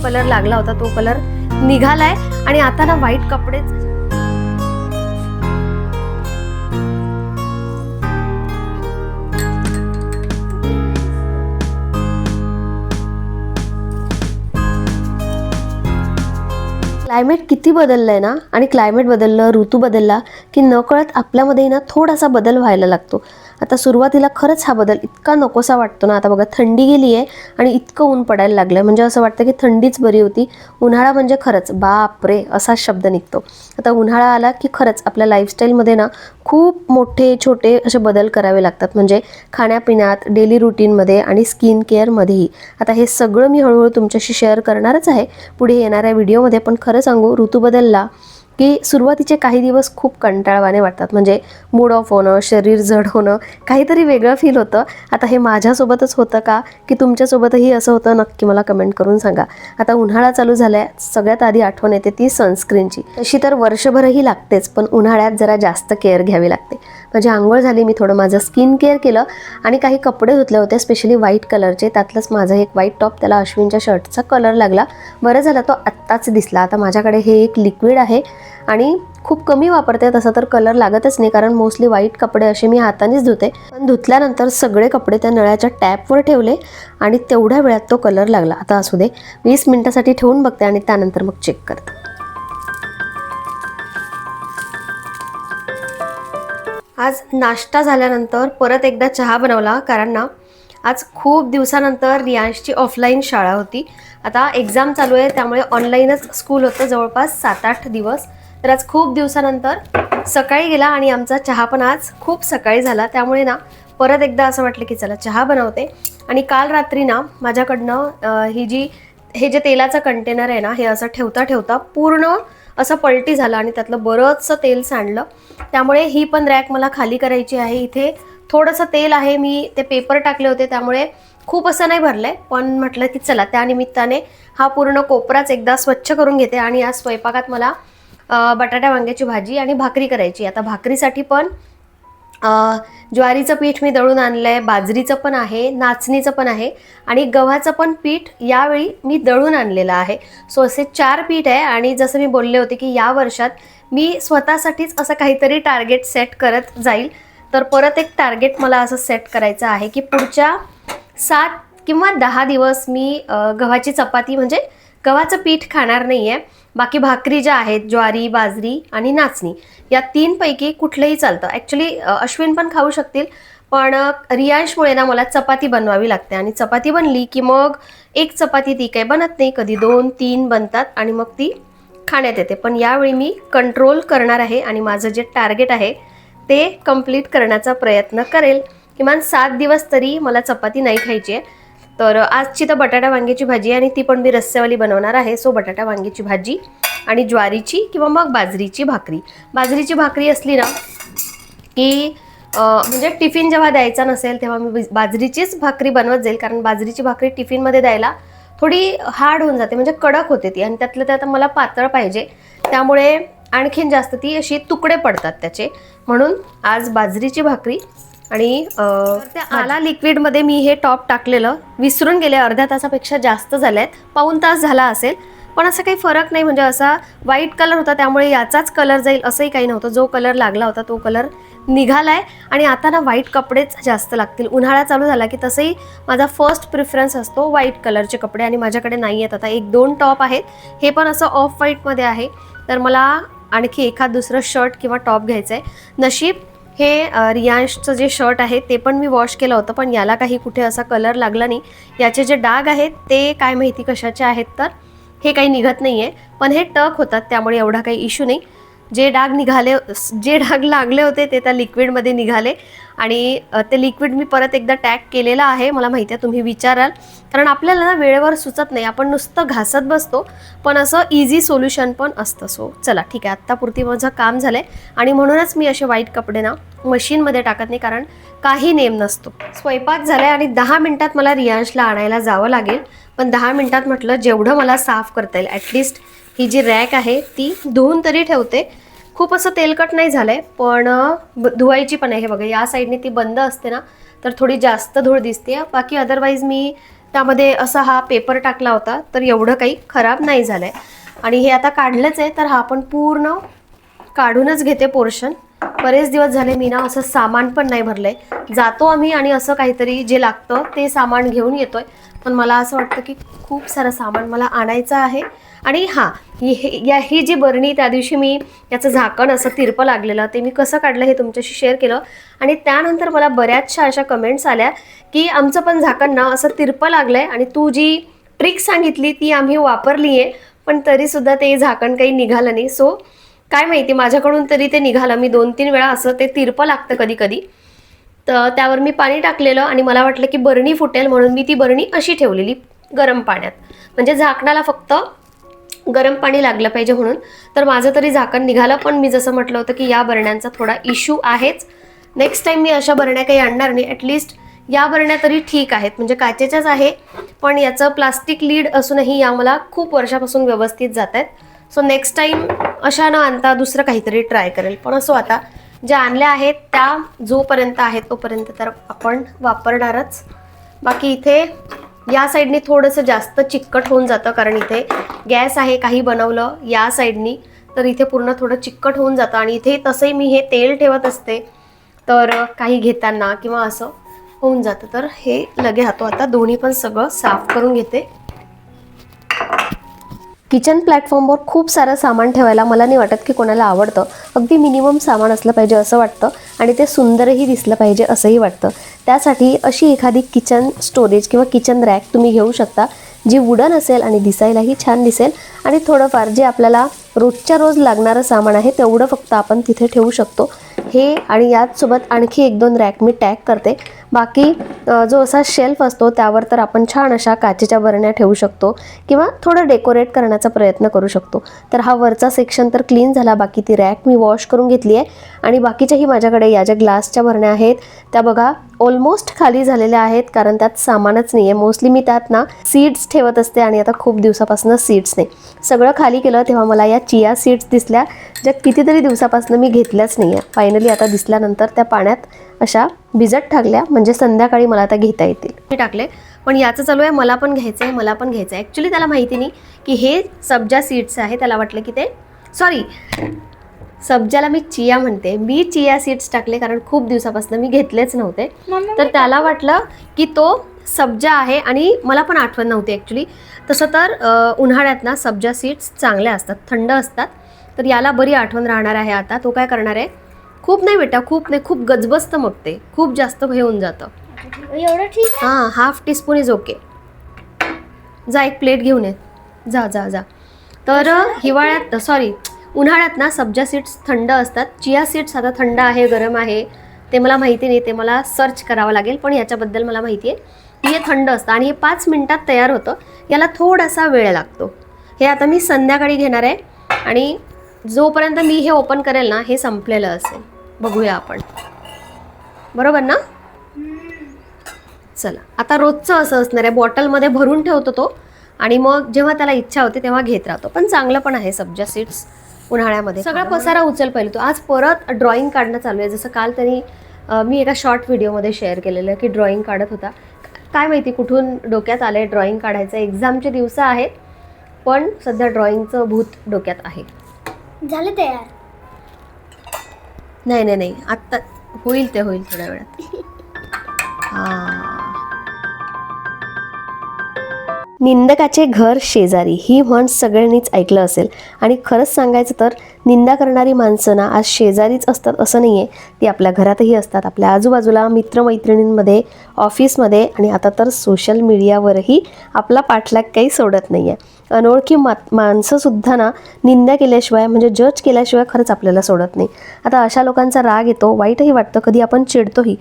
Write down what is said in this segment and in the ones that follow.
Colour लागला होता तो कलर निघालाय आणि आता ना व्हाईट कपडे क्लायमेट किती बदललंय ना, आणि क्लायमेट बदललं, ऋतू बदलला की नकळत आपल्यामध्ये ना थोडासा बदल व्हायला लागतो. आता सुरुवातीला खरंच हा बदल इतका नकोसा वाटतो ना. आता बघा थंडी गेली आहे आणि इतकं ऊन पडायला लागलं, म्हणजे असं वाटतं की थंडीच बरी होती. उन्हाळा म्हणजे खरंच बाप रे असा शब्द निघतो. आता उन्हाळा आला की खरंच आपल्या लाईफस्टाईलमध्ये ना खूप मोठे छोटे असे बदल करावे लागतात, म्हणजे खाण्यापिण्यात, डेली रुटीनमध्ये आणि स्किन केअरमध्येही. आता हे सगळं मी हळूहळू तुमच्याशी शेअर करणारच आहे पुढे येणाऱ्या व्हिडिओमध्ये. पण खरं सांगू, ऋतू बदलला की सुरुवातीचे काही दिवस खूप कंटाळवाणे वाटतात, म्हणजे मूड ऑफ होणं, शरीर जड होणं, काहीतरी वेगळं फील होतं. आता हे माझ्यासोबतच होतं का की तुमच्यासोबतही असं होतं, नक्की मला कमेंट करून सांगा. आता उन्हाळा चालू झालाय, सगळ्यात आधी आठवण येते ती सनस्क्रीनची. तशी तर वर्षभरही लागतेच, पण उन्हाळ्यात जरा जास्त केअर घ्यावी लागते. माझी आंघोळ झाली, मी थोडं माझं स्किन केअर केलं आणि काही कपडे धुतले होते स्पेशली व्हाईट कलरचे. त्यातलंच माझं एक व्हाईट टॉप, त्याला अश्विनच्या शर्टचा कलर लागला. बरं झालं तो आत्ताच दिसला. आता माझ्याकडे हे एक लिक्विड आहे आणि खूप कमी वापरते, तसं तर कलर लागतच नाही, कारण मोस्टली व्हाईट कपडे असे मी हातानेच धुते. पण धुतल्यानंतर सगळे कपडे त्या नळ्याच्या टॅपवर ठेवले आणि तेवढ्या वेळात तो कलर लागला. आता असू दे, 20 मिनिटासाठी ठेवून बघते आणि त्यानंतर मग चेक करते. आज नाश्ता झाल्यानंतर परत एकदा चहा बनवला, कारण ना आज खूप दिवसानंतर रियांशची ऑफलाईन शाळा होती. आता एक्झाम चालू आहे त्यामुळे ऑनलाईनच स्कूल होतं जवळपास 7-8 दिवस. तर आज खूप दिवसानंतर सकाळी गेला आणि आमचा चहा पण आज खूप सकाळी झाला. त्यामुळे ना परत एकदा असं वाटलं की चला चहा बनवते. आणि काल रात्री ना माझ्याकडनं हे जे तेलाचं कंटेनर आहे ना, हे असं ठेवता ठेवता पूर्ण असं पलटी झालं आणि त्यातलं बरंचसं तेल सांडलं. त्यामुळे ही पण रॅक मला खाली करायची आहे. इथे थोडंसं तेल आहे, मी ते पेपर टाकले होते त्यामुळे खूप असं नाही भरलंय, पण म्हटलं की चला त्यानिमित्ताने हा पूर्ण कोपराच एकदा स्वच्छ करून घेते. आणि आज स्वयंपाकात मला बटाट्या वांग्याची भाजी आणि भाकरी करायची. आता भाकरीसाठी पण ज्वारीचं पीठ मी दळून आणलंय, बाजरीचं पण आहे, नाचणीचं पण आहे आणि गव्हाचं पण पीठ यावेळी मी दळून आणलेलं आहे. सो असे 4 पीठ आहे. आणि जसं मी बोलले होते की या वर्षात मी स्वतःसाठीच असं काहीतरी टार्गेट सेट करत जाईल. तर परत एक टार्गेट मला असं सेट करायचं आहे की पुढच्या 7 किंवा 10 दिवस मी गव्हाची चपाती म्हणजे गव्हाचं पीठ खाणार नाही आहे. बाकी भाकरी ज्या आहेत ज्वारी, बाजरी आणि नाचणी, या 3 पैकी कुठलंही चालतं. ॲक्च्युली अश्विन पण खाऊ शकतील, पण रियांशमुळे ना मला चपाती बनवावी लागते. आणि चपाती बनली की मग एक चपाती ती काही बनत नाही, कधी 2-3 बनतात आणि मग ती खाण्यात येते. पण यावेळी मी कंट्रोल करणार आहे आणि माझं जे टार्गेट आहे ते कंप्लीट करण्याचा प्रयत्न करेल. किमान 7 दिवस तरी मला चपाती नाही खायची आहे. तर आजची तर बटाटा वांग्याची भाजी आणि ती पण मी रस्स्यावाली बनवणार आहे. सो बटाटा वांग्याची भाजी आणि ज्वारीची किंवा मग बाजरीची भाकरी. बाजरीची भाकरी असली ना की म्हणजे टिफिन जेव्हा द्यायचा नसेल तेव्हा मी बाजरीचीच भाकरी बनवत जाईल, कारण बाजरीची भाकरी टिफिनमध्ये द्यायला थोडी हार्ड होऊन जाते, म्हणजे कडक होते ती. आणि त्यातलं त्यात मला पातळ पाहिजे, त्यामुळे आणखीन जास्त ती अशी तुकडे पडतात त्याचे. म्हणून आज बाजरीची भाकरी. आणि त्या आला लिक्विडमध्ये मी हे टॉप टाकलेलं विसरून गेले, अर्ध्या तासापेक्षा जास्त झालेत, पाऊण तास झाला असेल. पण असं काही फरक नाही, म्हणजे असा व्हाईट कलर होता त्यामुळे याचाच कलर जाईल असंही काही नव्हतं. जो कलर लागला होता तो कलर निघालाय. आणि आता ना व्हाईट कपडेच जास्त लागतील. उन्हाळा चालू झाला की तसंही माझा फर्स्ट प्रिफरन्स असतो व्हाईट कलरचे कपडे, आणि माझ्याकडे नाही आहेत. आता 1-2 टॉप आहेत, हे पण असं ऑफ व्हाईटमध्ये आहे. तर मला आणखी एखाद दुसरं शर्ट किंवा टॉप घ्यायचं आहे. नशीब हे रियांशचं जे शर्ट आहे ते पण मी वॉश केलं होतं, पण याला काही कुठे असा कलर लागला नाही. याचे जे डाग आहेत ते काय माहिती कशाचे आहेत, तर हे काही निघत नाही आहे. पण हे टक होतात त्यामुळे एवढा काही इश्यू नाही. जे डाग लागले होते ते त्या लिक्विडमध्ये निघाले. आणि ते लिक्विड मी परत एकदा टॅग केलेलं आहे. मला माहिती आहे तुम्ही विचाराल, कारण आपल्याला ना वेळेवर सुचत नाही, आपण नुसतं घासत बसतो, पण असं इझी सोल्युशन पण असतं. सो चला ठीक आहे, आत्तापुरती माझं काम झालं आहे. आणि म्हणूनच मी असे व्हाईट कपडे ना मशीनमध्ये टाकत नाही, कारण काही नेम नसतो. स्वयंपाक झाला आहे आणि 10 मिनिटात मला रियांशला आणायला जावं लागेल. पण 10 मिनिटात म्हटलं जेवढं मला साफ करता येईल, ॲटलिस्ट ही जी रॅक आहे ती धुवून तरी ठेवते. खूप असं तेलकट नाही झालंय, पण धुवायची पण आहे. हे बघा, या साईडने ती बंद असते ना तर थोडी जास्त धूळ दिसते. बाकी अदरवाईज मी त्यामध्ये असा हा पेपर टाकला होता, तर एवढं काही खराब नाही झालं आहे. आणि हे आता काढलंच आहे, तर हा आपण पूर्ण काढूनच घेते पोर्शन. बरेच दिवस झाले मी ना असं सामान पण नाही भरलं आहे. जातो आम्ही आणि असं काहीतरी जे लागतं ते सामान घेऊन येतो आहे, पण मला असं वाटतं की खूप सारं सामान मला आणायचं आहे. आणि हां, ही जी बरणी त्या दिवशी मी याचं झाकण असं तिरपं लागलेलं ते मी कसं काढलं हे तुमच्याशी शेअर केलं. आणि त्यानंतर मला बऱ्याचशा अशा कमेंट्स आल्या की आमचं पण झाकण ना असं तिरपं लागलं आहे आणि तू जी ट्रिक सांगितली ती आम्ही वापरली आहे, पण तरीसुद्धा ते झाकण काही निघालं नाही. सो काय माहिती, माझ्याकडून तरी ते निघालं. मी 2-3 वेळा असं ते तिरपं लागतं कधी कधी, तर त्यावर मी पाणी टाकलेलं आणि मला वाटलं की बरणी फुटेल म्हणून मी ती बरणी अशी ठेवलेली गरम पाण्यात, म्हणजे झाकणाला फक्त गरम पाणी लागलं पाहिजे म्हणून. तर माझं तरी झाकण निघालं, पण मी जसं म्हटलं होतं की या बरण्यांचा थोडा इश्यू आहेच. नेक्स्ट टाइम मी अशा बरण्या काही आणणार नाही. ॲटलिस्ट या बरण्या तरी ठीक आहेत, म्हणजे काचेच्याच आहे, पण याचं प्लास्टिक लीड असूनही या मला खूप वर्षापासून व्यवस्थित जात आहेत. सो नेक्स्ट टाइम अशा न आणता दुसरं काहीतरी ट्राय करेल. पण असो, आता ज्या आणल्या आहेत त्या जोपर्यंत आहेत तोपर्यंत तर आपण वापरणारच. बाकी इथे या साईडनी थोडंसं जास्त चिकट होऊन जातं, कारण इथे गॅस आहे. काही बनवलं या साईडनी तर इथे पूर्ण थोडं चिकट होऊन जातं. आणि इथे तसंही मी हे तेल ठेवत असते, तर काही घेताना किंवा असं होऊन जातं. तर हे लगे हातो आता दोन्ही पण सगळं साफ करून घेते. किचन प्लॅटफॉर्मवर खूप सारं सामान ठेवायला मला नाही वाटत की कोणाला आवडतं. अगदी मिनिमम सामान असलं पाहिजे असं वाटतं, आणि ते सुंदरही दिसलं पाहिजे असंही वाटतं. त्यासाठी अशी एखादी किचन स्टोरेज किंवा किचन रॅक तुम्ही घेऊ शकता, जी वुडन असेल आणि दिसायलाही छान दिसेल, आणि थोडंफार जे आपल्याला रोजच्या रोज लागणारं सामान आहे तेवढं फक्त आपण तिथे ठेवू शकतो. हे आणि याचसोबत आणखी 1-2 रॅक मी टॅग करते. बाकी जो असा शेल्फ असतो त्यावर तर आपण छान अशा काचेच्या बरण्या ठेवू शकतो किंवा थोडं डेकोरेट करण्याचा प्रयत्न करू शकतो. तर हा वरचा सेक्शन तर क्लीन झाला. बाकी ती रॅक मी वॉश करून घेतली आहे. आणि बाकीच्याही माझ्याकडे या ज्या ग्लासच्या बरण्या आहेत त्या बघा ऑलमोस्ट खाली झालेल्या आहेत, कारण त्यात सामानच नाही आहे. मोस्टली मी त्यात ना सीड्स ठेवत असते, आणि आता खूप दिवसापासून सीड्स नाही. सगळं खाली केलं तेव्हा मला या चिया सीड्स दिसल्या, ज्या कितीतरी दिवसापासून मी घेतल्याच नाही आहे. फायनली आता दिसल्यानंतर त्या पाण्यात अशा भिजत टाकल्या, म्हणजे संध्याकाळी मला आता घेता येतील. मी टाकले, पण याचं चालू आहे मला पण घ्यायचं आहे, मला पण घ्यायचं आहे. ॲक्च्युली त्याला माहिती नाही की हे सब्जा सीड्स आहे. त्याला वाटलं की ते सब्जाला मी चिया म्हणते. मी चिया सीड्स टाकले कारण खूप दिवसापासून मी घेतलेच नव्हते, तर त्याला वाटलं की तो सब्जा आहे. आणि मला पण आठवण नव्हती ॲक्च्युली. तसं तर उन्हाळ्यात ना सब्जा सीड्स चांगल्या असतात, थंड असतात, तर याला बरी आठवण राहणार आहे. आता तो काय करणार आहे, खूप नाही बेटा, खूप नाही, खूप गजबजतं मग ते खूप जास्त हे होऊन जातं. एवढं ठीक आहे. हां, 1/2 टीस्पून इज ओके. जा एक प्लेट घेऊन ये, जा जा जा. तर हिवाळ्यात उन्हाळ्यात ना सब्जा सीड्स थंड असतात. चिया सीड्स आता थंड आहे गरम आहे ते मला माहिती नाही, ते मला सर्च करावं लागेल, पण याच्याबद्दल मला माहिती आहे की हे थंड असतं आणि हे 5 मिनिटात तयार होतं. याला थोडासा वेळ लागतो. हे आता मी संध्याकाळी घेणार आहे, आणि जोपर्यंत मी हे ओपन करेल ना हे संपलेलं असेल. बघूया आपण, बरोबर ना? चला, आता रोजचं असं असणार आहे, बॉटलमध्ये भरून ठेवतो तो, आणि मग जेव्हा त्याला इच्छा होते तेव्हा घेत राहतो. पण चांगलं पण आहे सब्जा सीड्स उन्हाळ्यामध्ये. सगळा पसारा उचल पहिले तो. आज परत ड्रॉइंग काढणं चालू आहे. जसं काल तरी मी एका शॉर्ट व्हिडिओमध्ये शेअर केलेलं की ड्रॉइंग काढत होता. काय माहिती कुठून डोक्यात आलं आहे ड्रॉइंग काढायचं. एक्झामचे दिवस आहेत, पण सध्या ड्रॉइंगचं भूत डोक्यात आहे. झालं तयार? नाही, आत्ता होईल, ते होईल थोड्या वेळात. निंदकाचे घर शेजारी ही म्हण सगळ्यांनीच ऐकलं असेल. आणि खरंच सांगायचं तर निंदा करणारी माणसं ना आज शेजारीच असतात असं नाही आहे, ती आपल्या घरातही असतात, आपल्या आजूबाजूला, मित्रमैत्रिणींमध्ये, ऑफिसमध्ये, आणि आता तर सोशल मीडियावरही आपला पाठलाग काही सोडत नाही आहे. अनोळखी माणसंसुद्धा ना निंदा केल्याशिवाय, म्हणजे जज केल्याशिवाय खरंच आपल्याला सोडत नाही. आता अशा लोकांचा राग येतो, वाईटही वाटतं, कधी आपण चिडतोही.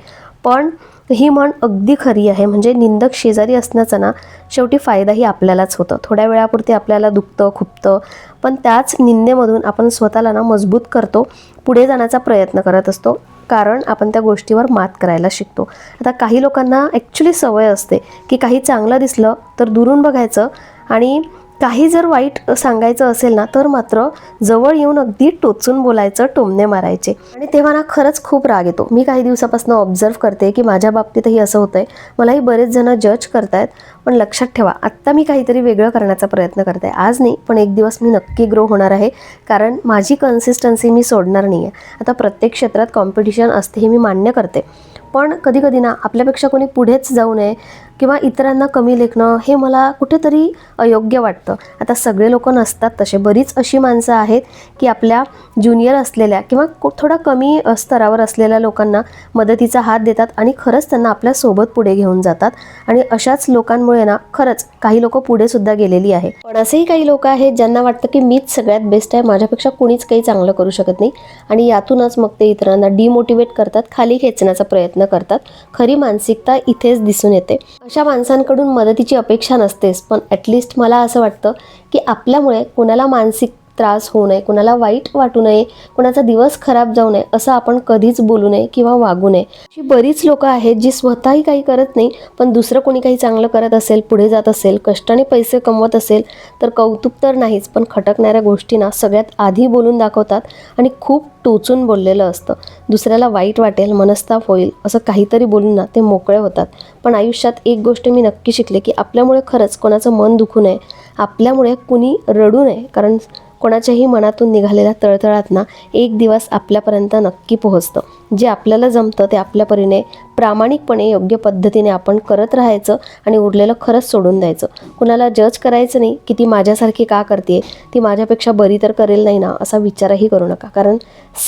पण ही म्हण अगदी खरी आहे. म्हणजे निंदक शेजारी असण्याचा ना शेवटी फायदाही आपल्यालाच होतं. थोड्या वेळापुरती आपल्याला दुखतं, खुपतं, पण त्याच निंदेमधून आपण स्वतःला ना मजबूत करतो, पुढे जाण्याचा प्रयत्न करत असतो, कारण आपण त्या गोष्टीवर मात करायला शिकतो. आता काही लोकांना ॲक्च्युली सवय असते की काही चांगलं दिसलं तर दुरून बघायचं, आणि काही जर वाईट सांगायचं असेल ना तर मात्र जवळ येऊन अगदी टोचून बोलायचं, टोमणे मारायचे. आणि तेव्हा ना खरंच खूप राग येतो. मी काही दिवसापासून ऑब्झर्व करते की माझ्या बाबतीतही असं होतंय. मलाही बरेच जण जज करतायत, पण लक्षात ठेवा आत्ता मी काहीतरी वेगळं करण्याचा प्रयत्न करते. आज नाही पण एक दिवस मी नक्की ग्रो होणार आहे, कारण माझी कन्सिस्टन्सी मी सोडणार नाही आहे. आता प्रत्येक क्षेत्रात कॉम्पिटिशन असते हे मी मान्य करते, पण कधी कधी ना आपल्यापेक्षा कोणी पुढेच जाऊ नये किंवा इतरांना कमी लेखणं हे मला कुठेतरी अयोग्य वाटतं. आता सगळे लोक नसतात तसे, बरीच अशी माणसं आहेत की आपल्या ज्युनियर असलेल्या किंवा थोडा कमी स्तरावर असलेल्या लोकांना मदतीचा हात देतात आणि खरंच त्यांना आपल्यासोबत पुढे घेऊन जातात. आणि अशाच लोकांमुळे ना खरंच काही लोक पुढे सुद्धा गेलेली आहे. पण असेही काही लोक आहेत ज्यांना वाटतं की मीच सगळ्यात बेस्ट आहे, माझ्यापेक्षा कोणीच काही चांगलं करू शकत नाही, आणि यातूनच मग ते इतरांना डिमोटिवेट करतात, खाली खेचण्याचा प्रयत्न करतात. खरी मानसिकता इथेच दिसून येते. अशा माणसांकडून मदतीची अपेक्षा नसतेच, पण ॲटलिस्ट मला असं वाटतं की आपल्यामुळे कोणाला मानसिक त्रास होऊ नये, कोणाला वाईट वाटू नये, कोणाचा दिवस खराब जाऊ नये असं आपण कधीच बोलू नये किंवा वागू नये. अशी बरीच लोकं आहेत जी स्वतःही काही करत नाही, पण दुसरं कोणी काही चांगलं करत असेल, पुढे जात असेल, कष्टाने पैसे कमवत असेल तर कौतुक तर नाहीच, पण खटकणाऱ्या गोष्टींना सगळ्यात आधी बोलून दाखवतात आणि खूप टोचून बोललेलं असतं. दुसऱ्याला वाईट वाटेल, मनस्ताप होईल असं काहीतरी बोलून ना ते मोकळे होतात. पण आयुष्यात एक गोष्ट मी नक्की शिकले की आपल्यामुळे खरंच कोणाचं मन दुखू नये, आपल्यामुळे कुणी रडू नये, कारण कोणाच्याही मनातून निघालेल्या तळतळात ना एक दिवस आपल्यापर्यंत नक्की पोहोचतं. जे आपल्याला जमतं ते आपल्या परीने प्रामाणिकपणे योग्य पद्धतीने आपण करत राहायचं आणि उरलेलं खरंच सोडून द्यायचं. कुणाला जज करायचं नाही की ती माझ्यासारखी का करते, ती माझ्यापेक्षा बरी तर करेल नाही ना, असा विचारही करू नका, कारण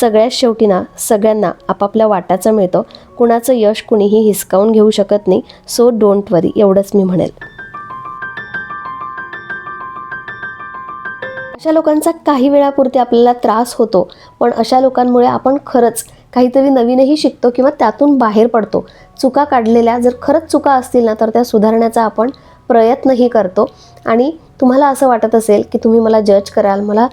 सगळ्यात शेवटी ना सगळ्यांना आपापल्या वाटाचं मिळतं. कुणाचं यश कुणीही हिसकावून घेऊ शकत नाही. सो डोंट वरी, एवढंच मी म्हणेल. अशा लोकांचा काही वेळापुरते आपल्याला त्रास होतो, पण अशा लोकांमुळे आपण खरंच काहीतरी नवीनही शिकतो किंवा त्यातून बाहेर पडतो. चुका काढलेल्या जर खरंच चुका असतील ना तर त्या सुधारण्याचा आपण प्रयत्नही करतो. आणि तुम्हाला असं वाटत असेल की तुम्ही मला जज कराल, मला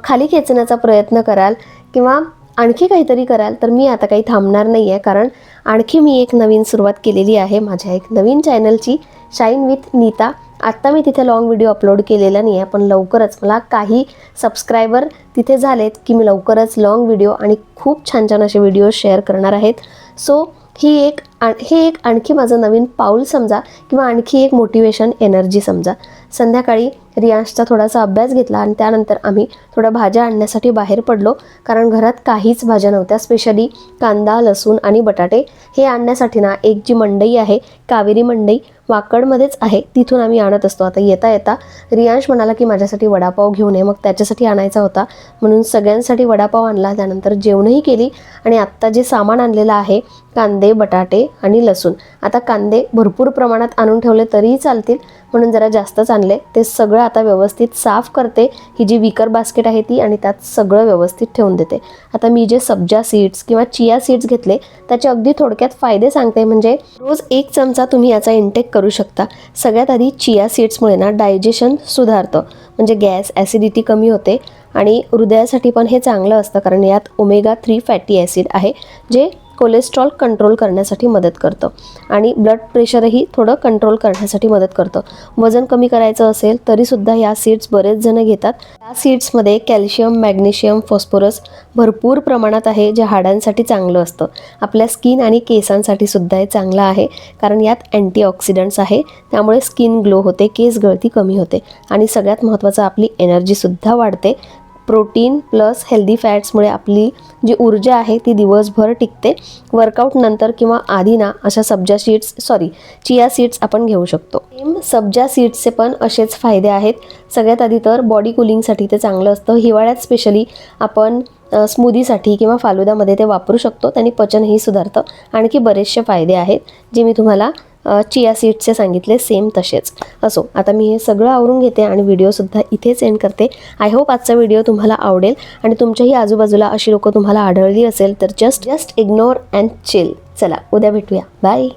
खाली खेचण्याचा प्रयत्न कराल किंवा आणखी काहीतरी कराल, तर मी आता काही थांबणार नाही आहे, कारण आणखी मी एक नवीन सुरुवात केलेली आहे माझ्या एक नवीन चॅनलची, शाईन विथ नीता. आत्ता मी तिथे लॉंग व्हिडिओ अपलोड केलेला नाही आहे, पण लवकरच मला काही सबस्क्रायबर तिथे झालेत की मी लवकरच लॉंग व्हिडिओ आणि खूप छान छान असे व्हिडिओ शेअर करणार आहेत. सो हे एक आणखी माझं नवीन पाऊल समजा किंवा आणखी एक मोटिवेशन एनर्जी समजा. संध्याकाळी रियांशचा थोडासा अभ्यास घेतला आणि त्यानंतर आम्ही थोड्या भाज्या आणण्यासाठी बाहेर पडलो, कारण घरात काहीच भाज्या नव्हत्या. स्पेशली कांदा, लसूण आणि बटाटे हे आणण्यासाठी ना एक जी मंडई आहे, कावेरी मंडई वाकडमध्येच आहे, तिथून आम्ही आणत असतो. आता येता येता रियांश म्हणाला की माझ्यासाठी वडापाव घेऊन ये, मग त्याच्यासाठी आणायचा होता म्हणून सगळ्यांसाठी वडापाव आणला. त्यानंतर जेवणही केली आणि आत्ता जे सामान आणलेलं आहे, कांदे, बटाटे आणि लसूण. आता कांदे भरपूर प्रमाणात आणून ठेवले तरीही चालतील म्हणून जरा जास्तच आणले. ते सगळं आता व्यवस्थित साफ करते, ही जी विकर बास्केट आहे ती, आणि त्यात सगळं व्यवस्थित ठेवून देते. आता मी जे सब्जा सीड्स किंवा चिया सीड्स घेतले त्याचे अगदी थोडक्यात फायदे सांगते. म्हणजे रोज 1 चमचा तुम्ही याचा इंटेक करू शकता. सगळ्यात आधी चिया सीड्समुळे ना डायजेशन सुधारतं, म्हणजे गॅस, ॲसिडिटी कमी होते आणि हृदयासाठी पण हे चांगलं असतं, कारण यात ओमेगा 3 फॅटी ॲसिड आहे जे कोलेस्ट्रॉल कंट्रोल करण्यासाठी मदत करतं आणि ब्लड प्रेशरही थोडं कंट्रोल करण्यासाठी मदत करतं. वजन कमी करायचं असेल तरीसुद्धा या सीड्स बरेच जण घेतात. या सीड्समध्ये कॅल्शियम, मॅग्नेशियम, फॉस्फरस भरपूर प्रमाणात आहे, जे हाडांसाठी चांगलं असतं. आपल्या स्किन आणि केसांसाठी सुद्धा हे चांगलं आहे, कारण यात अँटीऑक्सिडंट्स आहे, त्यामुळे स्किन ग्लो होते, केस गळती कमी होते आणि सगळ्यात महत्त्वाचं आपली एनर्जीसुद्धा वाढते. प्रोटीन प्लस हेल्दी फॅट्समुळे आपली जी ऊर्जा आहे ती दिवसभर टिकते. वर्कआउट नंतर किंवा आधी ना अशा चिया सीड्स आपण घेऊ शकतो. सब्जा सीड्सचे पण असेच फायदे आहेत. सगळ्यात आधी तर बॉडी कुलिंगसाठी ते चांगलं असतं. हिवाळ्यात स्पेशली आपण स्मूदीसाठी किंवा फालुदामध्ये ते वापरू शकतो, त्यांनी पचनही सुधारतं. आणखी बरेचसे फायदे आहेत जे मी तुम्हाला चिया सीड्सचे सांगितले सेम तसेच. असो, आता मी हे सगळं आवरून घेते आणि व्हिडिओसुद्धा इथेच एंड करते. आय होप आजचा व्हिडिओ तुम्हाला आवडेल आणि तुमच्याही आजूबाजूला अशी लोकं तुम्हाला आढळली असेल तर जस्ट इग्नोर अँड चिल. चला, उद्या भेटूया. बाय.